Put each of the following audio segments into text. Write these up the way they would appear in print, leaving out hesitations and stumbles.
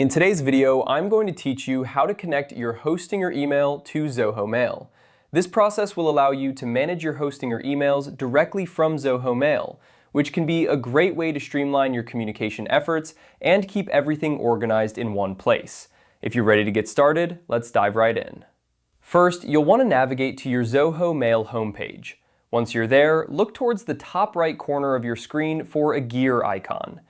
In today's video, I'm going to teach you how to connect your Hostinger email to Zoho Mail. This process will allow you to manage your Hostinger emails directly from Zoho Mail, which can be a great way to streamline your communication efforts and keep everything organized in one place. If you're ready to get started, let's dive right in. First, you'll want to navigate to your Zoho Mail homepage. Once you're there, look towards the top right corner of your screen for a gear icon.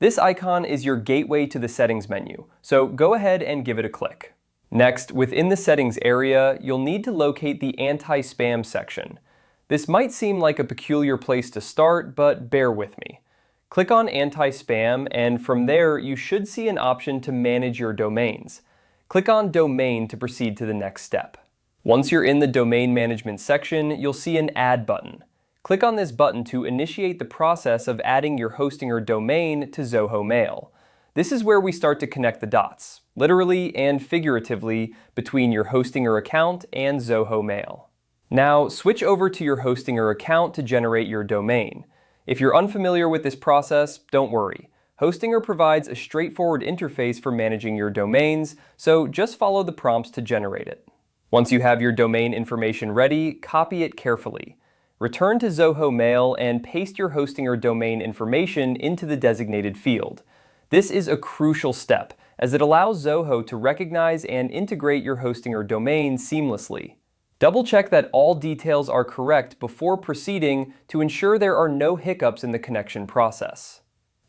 This icon is your gateway to the settings menu, so go ahead and give it a click. Next, within the settings area, you'll need to locate the anti-spam section. This might seem like a peculiar place to start, but bear with me. Click on anti-spam, and from there, you should see an option to manage your domains. Click on domain to proceed to the next step. Once you're in the domain management section, you'll see an add button. Click on this button to initiate the process of adding your Hostinger domain to Zoho Mail. This is where we start to connect the dots, literally and figuratively, between your Hostinger account and Zoho Mail. Now, switch over to your Hostinger account to generate your domain. If you're unfamiliar with this process, don't worry. Hostinger provides a straightforward interface for managing your domains, so just follow the prompts to generate it. Once you have your domain information ready, copy it carefully. Return to Zoho Mail and paste your Hostinger domain information into the designated field. This is a crucial step, as it allows Zoho to recognize and integrate your Hostinger domain seamlessly. Double-check that all details are correct before proceeding to ensure there are no hiccups in the connection process.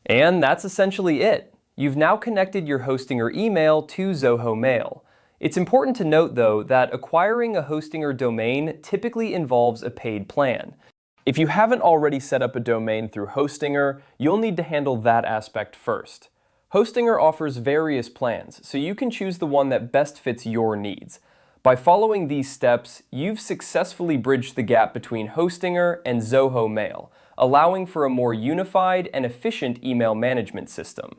And that's essentially it. You've now connected your Hostinger email to Zoho Mail. It's important to note, though, that acquiring a Hostinger domain typically involves a paid plan. If you haven't already set up a domain through Hostinger, you'll need to handle that aspect first. Hostinger offers various plans, so you can choose the one that best fits your needs. By following these steps, you've successfully bridged the gap between Hostinger and Zoho Mail, allowing for a more unified and efficient email management system.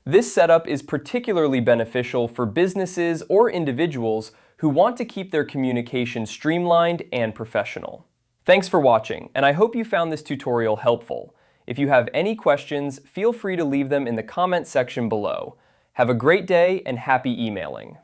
This setup is particularly beneficial for businesses or individuals who want to keep their communication streamlined and professional. Thanks for watching, and I hope you found this tutorial helpful. If you have any questions, feel free to leave them in the comment section below. Have a great day and happy emailing.